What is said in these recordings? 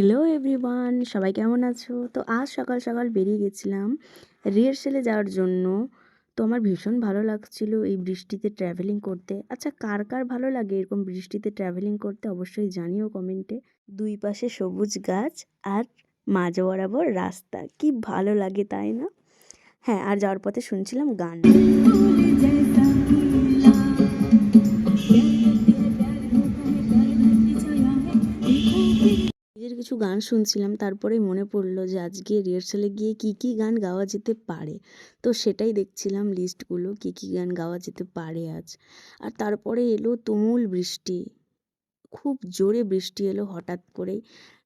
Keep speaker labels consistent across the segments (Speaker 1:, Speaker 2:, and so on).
Speaker 1: Hello everyone, সবাই কেমন আছো? তো আজ সকাল সকাল বেরিয়ে গেছিলাম রিহার্সালে যাওয়ার জন্য। তো আমার ভীষণ ভালো লাগছিল এই বৃষ্টিতে ট্রাভেলিং করতে। আচ্ছা, কার কার ভালো লাগে এরকম বৃষ্টিতে ট্রাভেলিং করতে অবশ্যই জানিও কমেন্টে। দুই পাশে সবুজ গাছ আর মাঝ বরাবর রাস্তা, কি ভালো লাগে তাই না? হ্যাঁ, আর যাওয়ার পথে শুনছিলাম গান। নিজের কিছু গান শুনছিলাম, তারপরে মনে পড়লো যে আজকে রিহার্সালে গিয়ে কি কি গান গাওয়া যেতে পারে। তো সেটাই দেখছিলাম লিস্টগুলো, কি কি গান গাওয়া যেতে পারে আজ। আর তারপরে এলো তুমুল বৃষ্টি, খুব জোরে বৃষ্টি এলো হঠাৎ করেই।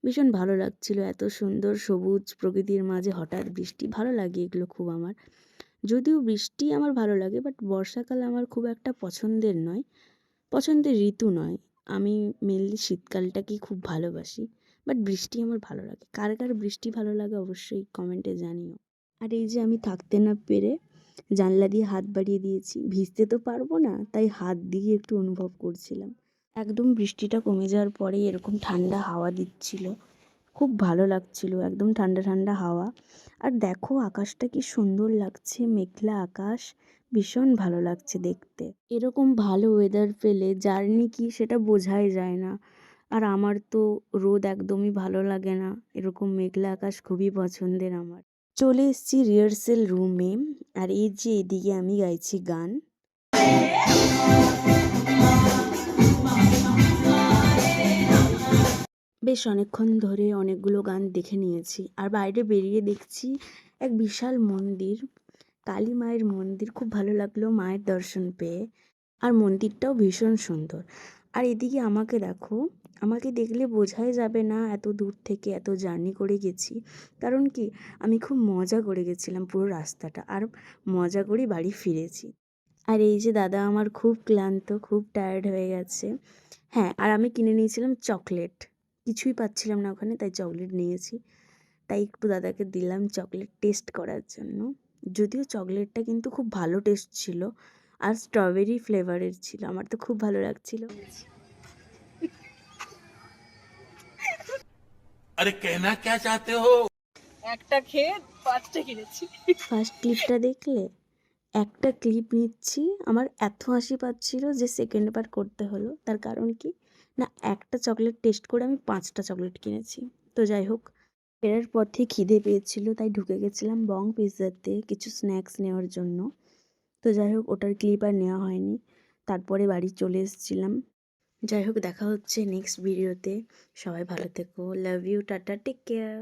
Speaker 1: ভীষণ ভালো লাগছিল, এত সুন্দর সবুজ প্রকৃতির মাঝে হঠাৎ বৃষ্টি, ভালো লাগে এগুলো খুব আমার। যদিও বৃষ্টি আমার ভালো লাগে, বাট বর্ষাকাল আমার খুব একটা পছন্দের নয়, পছন্দের ঋতু নয়। আমি মেনলি শীতকালটাকেই খুব ভালোবাসি, বাট বৃষ্টি আমার ভালো লাগে। কার কার বৃষ্টি ভালো লাগে অবশ্যই কমেন্টে জানিও। আর এই যে আমি থাকতে না পেরে জানলা দিয়ে হাত বাড়িয়ে দিয়েছি, ভিজতে তো পারবো না, তাই হাত দিয়ে একটু অনুভব করছিলাম। একদম বৃষ্টিটা কমে যাওয়ার পরে এরকম ঠান্ডা হাওয়া দিচ্ছিল, খুব ভালো লাগছিল, একদম ঠান্ডা ঠান্ডা হাওয়া। আর দেখো আকাশটা কি সুন্দর লাগছে, মেঘলা আকাশ, ভীষণ ভালো লাগছে দেখতে। এরকম ভালো ওয়েদার পেলে জার্নি কি সেটা বোঝাই যায় না। আর আমার তো রোদ একদমই ভালো লাগে না, এরকম মেঘলা আকাশ খুবই পছন্দের আমার। চলে এসেছি রিহার্সেল রুমে, আর এই যে এদিকে আমি গাইছি গান। বেশ অনেকক্ষণ ধরে অনেকগুলো গান দেখে নিয়েছি, আর বাইরে বেরিয়ে দেখছি এক বিশাল মন্দির, কালী মায়ের মন্দির। খুব ভালো লাগলো মায়ের দর্শন পেয়ে, আর মন্দিরটাও ভীষণ সুন্দর। আর এদিকে আমাকে দেখো, আমাকে দেখলে বোঝাই যাবে না এত দূর থেকে এত জার্নি করে গেছি। কারণ কি, আমি খুব মজা করে গেছিলাম পুরো রাস্তাটা, আর মজা করে বাড়ি ফিরেছি। আর এই যে দাদা আমার খুব ক্লান্ত, খুব টায়ার্ড হয়ে গেছে। হ্যাঁ, আর আমি কিনে নিয়েছিলাম চকলেট, কিছুই পাচ্ছিলাম না ওখানে, তাই চকলেট নিয়েছি। তাই একটু দাদাকে দিলাম চকলেট টেস্ট করার জন্য। যদিও চকলেটটা কিন্তু খুব ভালো টেস্ট ছিল, আর স্ট্রবেরি ফ্লেভারের ছিল, আমার তো খুব ভালো লাগছিল।
Speaker 2: अरे कहना क्या चाहते हो।
Speaker 3: একটা খেয়ে ৫টা কিনেছি।
Speaker 1: ফার্স্ট ক্লিপটা দেখলে, একটা ক্লিপ নিচ্ছি, আমার এত হাসি পাচ্ছিল যে সেকেন্ড বার করতে হলো। তার কারণ কি না, একটা চকলেট টেস্ট করে আমি 5টা চকলেট কিনেছি। তো যাই হোক, ফেরার পথে খিদে পেয়েছিল, তাই ঢুকে গেছিলাম বং পিৎজাতে কিছু স্ন্যাক্স নেওয়ার জন্য। তো যাই হোক, ওটার ক্লিপ আর নেওয়া হয়নি, তারপরে বাড়ি চলে এসেছিলাম। যাই হোক, দেখা হচ্ছে নেক্সট ভিডিওতে। সবাই ভালো থেকো, love you, tata, take care.